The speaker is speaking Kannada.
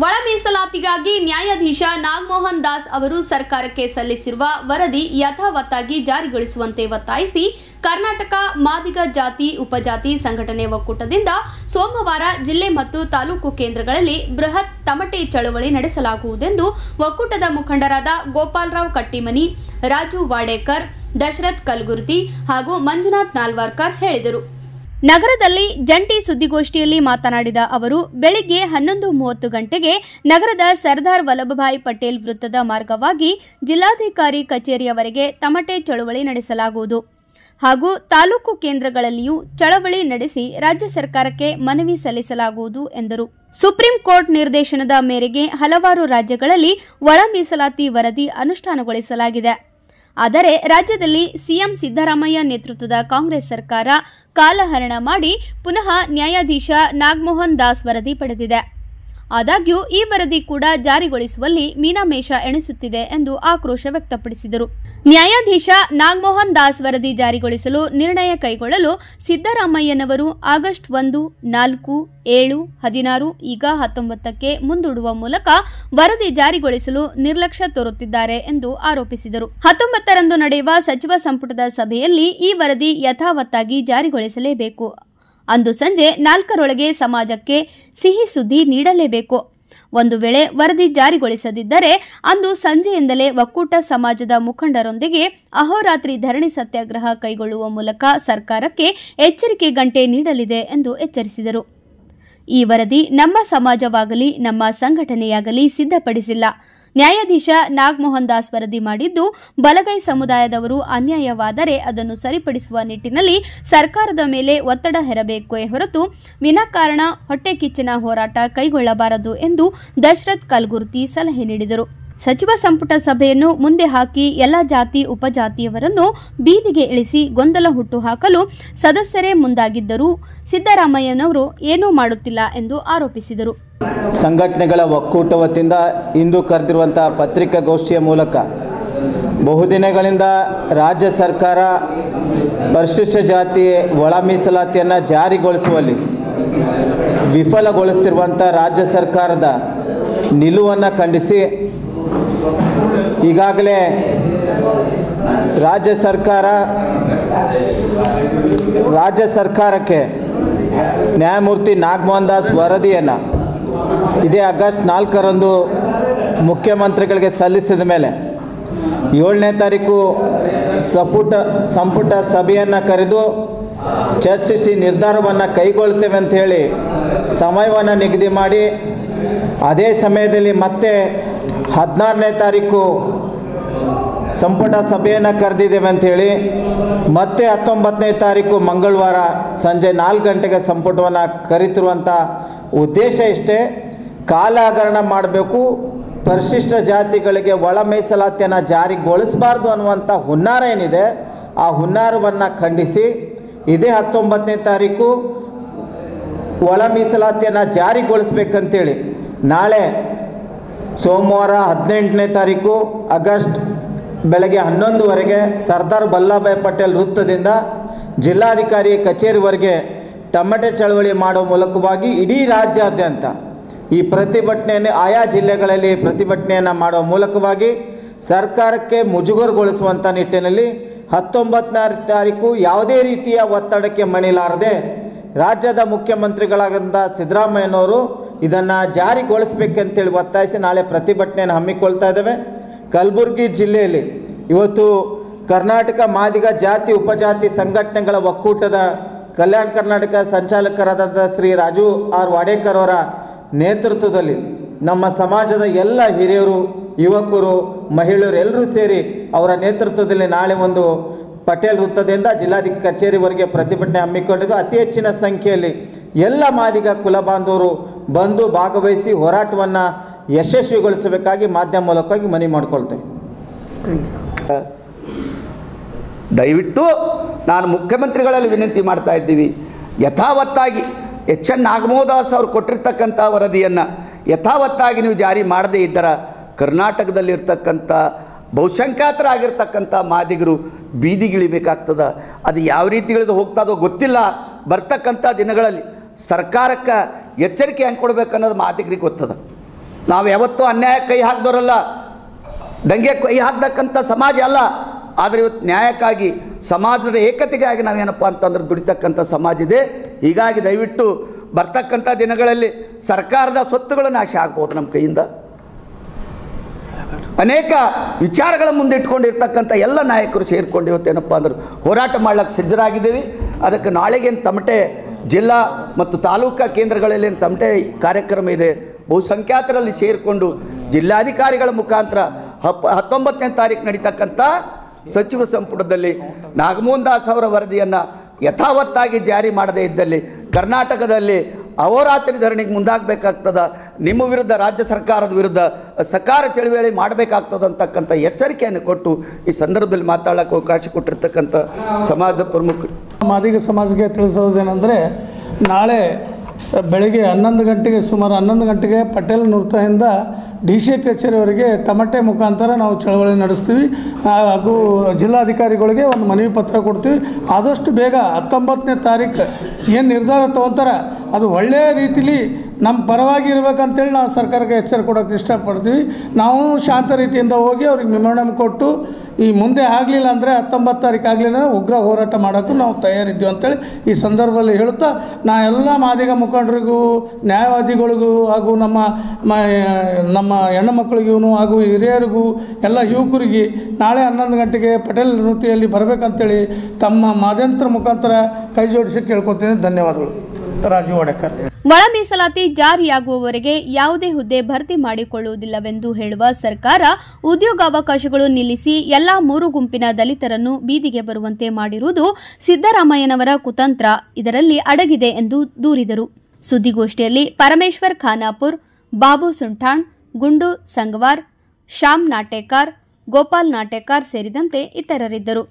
ಒಳ ಮೀಸಲಾತಿಗಾಗಿ ನ್ಯಾಯಾಧೀಶ ನಾಗಮೋಹನ್ ದಾಸ್ ಅವರು ಸರ್ಕಾರಕ್ಕೆ ಸಲ್ಲಿಸಿರುವ ವರದಿ ಯಥಾವತ್ತಾಗಿ ಜಾರಿಗೊಳಿಸುವಂತೆ ಒತ್ತಾಯಿಸಿ ಕರ್ನಾಟಕ ಮಾದಿಗ ಜಾತಿ ಉಪಜಾತಿ ಸಂಘಟನೆ ಒಕ್ಕೂಟದಿಂದ ಸೋಮವಾರ ಜಿಲ್ಲೆ ಮತ್ತು ತಾಲೂಕು ಕೇಂದ್ರಗಳಲ್ಲಿ ಬೃಹತ್ ತಮಟೆ ಚಳವಳಿ ನಡೆಸಲಾಗುವುದೆಂದು ಒಕ್ಕೂಟದ ಮುಖಂಡರಾದ ಗೋಪಾಲರಾವ್ ಕಟ್ಟಿಮನಿ, ರಾಜು ವಾಡೇಕರ್, ದಶರಥ್ ಕಲ್ಗುರ್ತಿ ಹಾಗೂ ಮಂಜುನಾಥ್ ನಾಲ್ವಾರ್ಕರ್ ಹೇಳಿದರು. ನಗರದಲ್ಲಿ ಜಂಟಿ ಸುದ್ದಿಗೋಷ್ಠಿಯಲ್ಲಿ ಮಾತನಾಡಿದ ಅವರು, ಬೆಳಗ್ಗೆ 11:30 ಗಂಟೆಗೆ ನಗರದ ಸರ್ದಾರ್ ವಲ್ಲಭಭಾಯಿ ಪಟೇಲ್ ವೃತ್ತದ ಮಾರ್ಗವಾಗಿ ಜಿಲ್ಲಾಧಿಕಾರಿ ಕಚೇರಿಯವರೆಗೆ ತಮಟೆ ಚಳವಳಿ ನಡೆಸಲಾಗುವುದು ಹಾಗೂ ತಾಲೂಕು ಕೇಂದ್ರಗಳಲ್ಲಿಯೂ ಚಳವಳಿ ನಡೆಸಿ ರಾಜ್ಯ ಸರ್ಕಾರಕ್ಕೆ ಮನವಿ ಸಲ್ಲಿಸಲಾಗುವುದು ಎಂದರು. ಸುಪ್ರೀಂ ಕೋರ್ಟ್ ನಿರ್ದೇಶನದ ಮೇರೆಗೆ ಹಲವಾರು ರಾಜ್ಯಗಳಲ್ಲಿ ಒಳ ಮೀಸಲಾತಿ ವರದಿ ಅನುಷ್ಠಾನಗೊಳಿಸಲಾಗಿದೆ. ಆದರೆ ರಾಜ್ಯದಲ್ಲಿ ಸಿಎಂ ಸಿದ್ದರಾಮಯ್ಯ ನೇತೃತ್ವದ ಕಾಂಗ್ರೆಸ್ ಸರ್ಕಾರ ಕಾಲಹರಣ ಮಾಡಿ ಪುನಃ ನ್ಯಾಯಾಧೀಶ ನಾಗಮೋಹನ್ ದಾಸ್ ವರದಿ ಪಡೆದಿದೆ. ಆದಾಗ್ಯೂ ಈ ವರದಿ ಕೂಡ ಜಾರಿಗೊಳಿಸುವಲ್ಲಿ ಮೀನಾಮೇಷ ಎಣಿಸುತ್ತಿದೆ ಎಂದು ಆಕ್ರೋಶ ವ್ಯಕ್ತಪಡಿಸಿದರು. ನ್ಯಾಯಾಧೀಶ ನಾಗಮೋಹನ್ ದಾಸ್ ವರದಿ ಜಾರಿಗೊಳಿಸಲು ನಿರ್ಣಯ ಕೈಗೊಳ್ಳಲು ಸಿದ್ದರಾಮಯ್ಯನವರು ಆಗಸ್ಟ್ 1, 4, 7, 16 ಈಗ 19ಕ್ಕೆ ಮುಂದೂಡುವ ಮೂಲಕ ವರದಿ ಜಾರಿಗೊಳಿಸಲು ನಿರ್ಲಕ್ಷ್ಯ ತೋರುತ್ತಿದ್ದಾರೆ ಎಂದು ಆರೋಪಿಸಿದರು. 19ರಂದು ನಡೆಯುವ ಸಚಿವ ಸಂಪುಟದ ಸಭೆಯಲ್ಲಿ ಈ ವರದಿ ಯಥಾವತ್ತಾಗಿ ಜಾರಿಗೊಳಿಸಲೇಬೇಕು. ಅಂದು ಸಂಜೆ 4ರೊಳಗೆ ಸಮಾಜಕ್ಕೆ ಸಿಹಿ ಸುದ್ದಿ ನೀಡಲೇಬೇಕು. ಒಂದು ವೇಳೆ ವರದಿ ಜಾರಿಗೊಳಿಸದಿದ್ದರೆ ಅಂದು ಸಂಜೆಯಿಂದಲೇ ಒಕ್ಕೂಟ ಸಮಾಜದ ಮುಖಂಡರೊಂದಿಗೆ ಅಹೋರಾತ್ರಿ ಧರಣಿ ಸತ್ಯಾಗ್ರಹ ಕೈಗೊಳ್ಳುವ ಮೂಲಕ ಸರ್ಕಾರಕ್ಕೆ ಎಚ್ಚರಿಕೆ ಗಂಟೆ ನೀಡಲಿದೆ ಎಂದು ಎಚ್ಚರಿಸಿದರು. ಈ ವರದಿ ನಮ್ಮ ಸಮಾಜವಾಗಲಿ ನಮ್ಮ ಸಂಘಟನೆಯಾಗಲಿ ಸಿದ್ಧಪಡಿಸಿಲ್ಲ. ನ್ಯಾಯಾಧೀಶ ನಾಗಮೋಹನ್ ದಾಸ್ ವರದಿ ಮಾಡಿದ್ದು ಬಲಗೈ ಸಮುದಾಯದವರು ಅನ್ಯಾಯವಾದರೆ ಅದನ್ನು ಸರಿಪಡಿಸುವ ನಿಟ್ಟಿನಲ್ಲಿ ಸರ್ಕಾರದ ಮೇಲೆ ಒತ್ತಡ ಹೇರಬೇಕೇ ಹೊರತು ವಿನಾಕಾರಣ ಹೊಟ್ಟೆ ಕಿಚ್ಚಿನ ಹೋರಾಟ ಕೈಗೊಳ್ಳಬಾರದು ಎಂದು ದಶರಥ್ ಕಲ್ಗುರ್ತಿ ಸಲಹೆ ನೀಡಿದರು. ಸಚಿವ ಸಂಪುಟ ಸಭೆಯನ್ನು ಮುಂದೆ ಹಾಕಿ ಎಲ್ಲ ಜಾತಿ ಉಪಜಾತಿಯವರನ್ನು ಬೀದಿಗೆ ಇಳಿಸಿ ಗೊಂದಲ ಹುಟ್ಟುಹಾಕಲು ಸದಸ್ಯರೇ ಮುಂದಾಗಿದ್ದರೂ ಸಿದ್ದರಾಮಯ್ಯನವರು ಏನೂ ಮಾಡುತ್ತಿಲ್ಲ ಎಂದು ಆರೋಪಿಸಿದರು. ಸಂಘಟನೆಗಳ ಒಕ್ಕೂಟ ವತಿಯಿಂದ ಇಂದು ಕರೆದಿರುವಂತಹ ಪತ್ರಿಕಾಗೋಷ್ಠಿಯ ಮೂಲಕ ಬಹುದಿನಗಳಿಂದ ರಾಜ್ಯ ಸರ್ಕಾರ ಪರಿಶಿಷ್ಟ ಜಾತಿ ಒಳ ಮೀಸಲಾತಿಯನ್ನು ಜಾರಿಗೊಳಿಸುವಲ್ಲಿ ವಿಫಲಗೊಳಿಸುತ್ತಿರುವಂಥ ರಾಜ್ಯ ಸರ್ಕಾರದ ನಿಲುವನ್ನು ಖಂಡಿಸಿ ಈಗಾಗಲೇ ರಾಜ್ಯ ಸರ್ಕಾರಕ್ಕೆ ನ್ಯಾಯಮೂರ್ತಿ ನಾಗಮೋಹನ್ ದಾಸ್ ವರದಿಯನ್ನು ಇದೇ ಆಗಸ್ಟ್ 4ರಂದು ಮುಖ್ಯಮಂತ್ರಿಗಳಿಗೆ ಸಲ್ಲಿಸಿದ ಮೇಲೆ 7ನೇ ತಾರೀಕು ಸಂಪುಟ ಸಭೆಯನ್ನು ಕರೆದು ಚರ್ಚಿಸಿ ನಿರ್ಧಾರವನ್ನು ಕೈಗೊಳ್ತೇವೆ ಅಂತ ಹೇಳಿ ಸಮಯವನ್ನು ನಿಗದಿ ಮಾಡಿ ಅದೇ ಸಮಯದಲ್ಲಿ ಮತ್ತೆ 16ನೇ ತಾರೀಕು ಸಂಪುಟ ಸಭೆಯನ್ನು ಕರೆದಿದ್ದೇವೆ ಅಂಥೇಳಿ ಮತ್ತೆ 19ನೇ ತಾರೀಕು ಮಂಗಳವಾರ ಸಂಜೆ 4 ಗಂಟೆಗೆ ಸಂಪುಟವನ್ನು ಕರೀತಿರುವಂಥ ಉದ್ದೇಶ ಇಷ್ಟೇ. ಕಾಲಹರಣ ಮಾಡಬೇಕು, ಪರಿಶಿಷ್ಟ ಜಾತಿಗಳಿಗೆ ಒಳ ಮೀಸಲಾತಿಯನ್ನು ಜಾರಿಗೊಳಿಸಬಾರ್ದು ಅನ್ನುವಂಥ ಹುನ್ನಾರ ಏನಿದೆ ಆ ಹುನ್ನಾರವನ್ನು ಖಂಡಿಸಿ ಇದೇ 19ನೇ ತಾರೀಕು ಒಳ ಮೀಸಲಾತಿಯನ್ನು ಜಾರಿಗೊಳಿಸಬೇಕಂತೇಳಿ ನಾಳೆ ಸೋಮವಾರ 18ನೇ ತಾರೀಕು ಆಗಸ್ಟ್ ಬೆಳಗ್ಗೆ 11ವರೆಗೆ ಸರ್ದಾರ್ ವಲ್ಲಭಭಾಯಿ ಪಟೇಲ್ ವೃತ್ತದಿಂದ ಜಿಲ್ಲಾಧಿಕಾರಿ ಕಚೇರಿವರೆಗೆ ತಮಟೆ ಚಳವಳಿ ಮಾಡುವ ಮೂಲಕವಾಗಿ ಇಡೀ ರಾಜ್ಯಾದ್ಯಂತ ಈ ಪ್ರತಿಭಟನೆಯನ್ನು ಆಯಾ ಜಿಲ್ಲೆಗಳಲ್ಲಿ ಪ್ರತಿಭಟನೆಯನ್ನು ಮಾಡುವ ಮೂಲಕವಾಗಿ ಸರ್ಕಾರಕ್ಕೆ ಮುಜುಗರಗೊಳಿಸುವಂಥ ನಿಟ್ಟಿನಲ್ಲಿ 19ನೇ ತಾರೀಕು ಯಾವುದೇ ರೀತಿಯ ಒತ್ತಡಕ್ಕೆ ಮಣಿಲಾರದೆ ರಾಜ್ಯದ ಮುಖ್ಯಮಂತ್ರಿಗಳಾದಂಥ ಸಿದ್ದರಾಮಯ್ಯನವರು ಇದನ್ನು ಜಾರಿಗೊಳಿಸಬೇಕಂತೇಳಿ ಒತ್ತಾಯಿಸಿ ನಾಳೆ ಪ್ರತಿಭಟನೆಯನ್ನು ಹಮ್ಮಿಕೊಳ್ತಾ ಇದ್ದೇವೆ. ಕಲಬುರಗಿ ಜಿಲ್ಲೆಯಲ್ಲಿ ಇವತ್ತು ಕರ್ನಾಟಕ ಮಾದಿಗ ಜಾತಿ ಉಪಜಾತಿ ಸಂಘಟನೆಗಳ ಒಕ್ಕೂಟದ ಕಲ್ಯಾಣ ಕರ್ನಾಟಕ ಸಂಚಾಲಕರಾದಂಥ ಶ್ರೀ ರಾಜು ವಾಡೇಕರ್ ಅವರ ನೇತೃತ್ವದಲ್ಲಿ ನಮ್ಮ ಸಮಾಜದ ಎಲ್ಲ ಹಿರಿಯರು, ಯುವಕರು, ಮಹಿಳೆಯರು ಎಲ್ಲರೂ ಸೇರಿ ಅವರ ನೇತೃತ್ವದಲ್ಲಿ ನಾಳೆ ಒಂದು ಪಟೇಲ್ ವೃತ್ತದಿಂದ ಜಿಲ್ಲಾಧಿಕಾರಿ ಕಚೇರಿವರೆಗೆ ಪ್ರತಿಭಟನೆ ಹಮ್ಮಿಕೊಂಡಿದ್ದು ಅತಿ ಹೆಚ್ಚಿನ ಸಂಖ್ಯೆಯಲ್ಲಿ ಎಲ್ಲ ಮಾದಿಗ ಕುಲಬಾಂಧವರು ಬಂದು ಭಾಗವಹಿಸಿ ಹೋರಾಟವನ್ನು ಯಶಸ್ವಿಗೊಳಿಸಬೇಕಾಗಿ ಮಾಧ್ಯಮ ಮೂಲಕವಾಗಿ ಮನವಿ ಮಾಡಿಕೊಳ್ತೇವೆ. ದಯವಿಟ್ಟು ನಾನು ಮುಖ್ಯಮಂತ್ರಿಗಳಲ್ಲಿ ವಿನಂತಿ ಮಾಡ್ತಾ ಇದ್ದೀವಿ, ಯಥಾವತ್ತಾಗಿ ಎನ್ ನಾಗಮೋಹನ್ ದಾಸ್ ಅವರು ಕೊಟ್ಟಿರ್ತಕ್ಕಂಥ ವರದಿಯನ್ನು ಯಥಾವತ್ತಾಗಿ ನೀವು ಜಾರಿ ಮಾಡದೇ ಇದ್ದರೆ ಕರ್ನಾಟಕದಲ್ಲಿರ್ತಕ್ಕಂಥ ಬಹುಸಂಖ್ಯಾತರಾಗಿರ್ತಕ್ಕಂಥ ಮಾದಿಗರು ಬೀದಿಗಿಳಿಬೇಕಾಗ್ತದೆ. ಅದು ಯಾವ ರೀತಿ ಇಳಿದು ಹೋಗ್ತದೋ ಗೊತ್ತಿಲ್ಲ. ಬರ್ತಕ್ಕಂಥ ದಿನಗಳಲ್ಲಿ ಸರ್ಕಾರಕ್ಕೆ ಎಚ್ಚರಿಕೆ ಹೆಂಗೆ ಕೊಡಬೇಕನ್ನೋದು ಮಾದಿಗರಿಗೆ ಗೊತ್ತದ. ನಾವು ಯಾವತ್ತೂ ಅನ್ಯಾಯ ಕೈ ಹಾಕಿದವರಲ್ಲ, ದಂಗೆ ಕೈ ಹಾಕ್ತಕ್ಕಂಥ ಸಮಾಜ ಅಲ್ಲ. ಆದರೆ ಇವತ್ತು ನ್ಯಾಯಕ್ಕಾಗಿ ಸಮಾಜದ ಏಕತೆಗಾಗಿ ನಾವೇನಪ್ಪ ಅಂತಂದ್ರೆ ದುಡಿತಕ್ಕಂಥ ಸಮಾಜ ಇದೆ. ಹೀಗಾಗಿ ದಯವಿಟ್ಟು ಬರ್ತಕ್ಕಂಥ ದಿನಗಳಲ್ಲಿ ಸರ್ಕಾರದ ಸ್ವತ್ತುಗಳು ನಾಶ ಆಗ್ಬೋದು. ನಮ್ಮ ಕೈಯಿಂದ ಅನೇಕ ವಿಚಾರಗಳ ಮುಂದೆ ಇಟ್ಕೊಂಡಿರ್ತಕ್ಕಂಥ ಎಲ್ಲ ನಾಯಕರು ಸೇರಿಕೊಂಡು ಇವತ್ತೇನಪ್ಪ ಅಂದ್ರೆ ಹೋರಾಟ ಮಾಡ್ಲಿಕ್ಕೆ ಸಿದ್ಧರಾಗಿದ್ದೀವಿ. ಅದಕ್ಕೆ ನಾಳೆಗೇನು ತಮಟೆ ಜಿಲ್ಲಾ ಮತ್ತು ತಾಲೂಕಾ ಕೇಂದ್ರಗಳಲ್ಲಿ ಏನು ತಮಟೆ ಕಾರ್ಯಕ್ರಮ ಇದೆ, ಬಹುಸಂಖ್ಯಾತರಲ್ಲಿ ಸೇರಿಕೊಂಡು ಜಿಲ್ಲಾಧಿಕಾರಿಗಳ ಮುಖಾಂತರ 19ನೇ ತಾರೀಕು ನಡೀತಕ್ಕಂಥ ಸಚಿವ ಸಂಪುಟದಲ್ಲಿ ನಾಗಮೋಹನ್ ದಾಸ್ ಅವರ ವರದಿಯನ್ನು ಯಥಾವತ್ತಾಗಿ ಜಾರಿ ಮಾಡದೇ ಇದ್ದಲ್ಲಿ ಕರ್ನಾಟಕದಲ್ಲಿ ಅಹೋರಾತ್ರಿ ಧರಣಿಗೆ ಮುಂದಾಗಬೇಕಾಗ್ತದ. ನಿಮ್ಮ ವಿರುದ್ಧ ರಾಜ್ಯ ಸರ್ಕಾರದ ವಿರುದ್ಧ ಸಕಾರ ಚಳವಳಿ ಮಾಡಬೇಕಾಗ್ತದೆ ಅಂತಕ್ಕಂಥ ಎಚ್ಚರಿಕೆಯನ್ನು ಕೊಟ್ಟು ಈ ಸಂದರ್ಭದಲ್ಲಿ ಮಾತಾಡೋಕ್ಕೆ ಅವಕಾಶ ಕೊಟ್ಟಿರ್ತಕ್ಕಂಥ ಸಮಾಜದ ಪ್ರಮುಖರು ಮಾದಿಗ ಸಮಾಜಕ್ಕೆ ತಿಳಿಸೋದೇನೆಂದರೆ, ನಾಳೆ ಬೆಳಗ್ಗೆ 11 ಗಂಟೆಗೆ ಸುಮಾರು 11 ಗಂಟೆಗೆ ಪಟೇಲ್ ನೃತ್ಯದಿಂದ DC ಕಚೇರಿಯವರೆಗೆ ಟಮಟೆ ಮುಖಾಂತರ ನಾವು ಚಳವಳಿ ನಡೆಸ್ತೀವಿ. ಹಾಗೂ ಜಿಲ್ಲಾಧಿಕಾರಿಗಳಿಗೆ ಒಂದು ಮನವಿ ಪತ್ರ ಕೊಡ್ತೀವಿ. ಆದಷ್ಟು ಬೇಗ 19ನೇ ತಾರೀಕು ಏನು ನಿರ್ಧಾರ ತೊಗೊತಾರೆ ಅದು ಒಳ್ಳೆಯ ರೀತಿಲಿ ನಮ್ಮ ಪರವಾಗಿ ಇರಬೇಕಂತೇಳಿ ನಾವು ಸರ್ಕಾರಕ್ಕೆ ಎಚ್ಚರಿಕೆ ಕೊಡೋಕ್ಕೆ ಇಷ್ಟಪಡ್ತೀವಿ. ನಾವು ಶಾಂತ ರೀತಿಯಿಂದ ಹೋಗಿ ಅವ್ರಿಗೆ ಮೆಮೊರಂಡಮ್ ಕೊಟ್ಟು ಈ ಮುಂದೆ ಆಗಲಿಲ್ಲ ಅಂದರೆ 19 ತಾರೀಕು ಆಗಲಿಲ್ಲ ಉಗ್ರ ಹೋರಾಟ ಮಾಡೋಕ್ಕೂ ನಾವು ತಯಾರಿದ್ದೀವಿ ಅಂತೇಳಿ ಈ ಸಂದರ್ಭದಲ್ಲಿ ಹೇಳುತ್ತಾ, ನಾ ಎಲ್ಲ ಮಾದಿಗ ಮುಖಂಡರಿಗೂ ನ್ಯಾಯವಾದಿಗಳಿಗೂ ಹಾಗೂ ನಮ್ಮ ಹೆಣ್ಣು ಮಕ್ಕಳಿಗೂ ಹಾಗೂ ಹಿರಿಯರಿಗೂ ಎಲ್ಲ ಯುವಕರಿಗೆ ನಾಳೆ 11 ಗಂಟೆಗೆ ಪಟೇಲ್ ನೃತ್ಯದಲ್ಲಿ ಬರಬೇಕಂತೇಳಿ ತಮ್ಮ ಮಾಧ್ಯಂತರ ಮುಖಾಂತರ ಕೈ ಜೋಡಿಸಿ ಕೇಳ್ಕೊತೀನಿ. ಧನ್ಯವಾದಗಳು. ರಾಜೀವ್ ವಾಡೇಕರ್. ಒಳ ಮೀಸಲಾತಿ ಜಾರಿಯಾಗುವವರೆಗೆ ಯಾವುದೇ ಹುದ್ದೆ ಭರ್ತಿ ಮಾಡಿಕೊಳ್ಳುವುದಿಲ್ಲವೆಂದು ಹೇಳುವ ಸರ್ಕಾರ ಉದ್ಯೋಗಾವಕಾಶಗಳು ನಿಲ್ಲಿಸಿ ಎಲ್ಲಾ 3 ಗುಂಪಿನ ದಲಿತರನ್ನು ಬೀದಿಗೆ ಬರುವಂತೆ ಮಾಡಿರುವುದು ಸಿದ್ದರಾಮಯ್ಯನವರ ಕುತಂತ್ರ ಇದರಲ್ಲಿ ಅಡಗಿದೆ ಎಂದು ದೂರಿದರು. ಸುದ್ದಿಗೋಷ್ಠಿಯಲ್ಲಿ ಪರಮೇಶ್ವರ್ ಖಾನಾಪುರ್, ಬಾಬು ಸುಂಠಾಣ್, ಗುಂಡು ಸಂಗವಾರ್, ಶ್ಯಾಮ್ ನಾಟೇಕರ್, ಗೋಪಾಲ್ ನಾಟೇಕರ್ ಸೇರಿದಂತೆ ಇತರರಿದ್ದರು.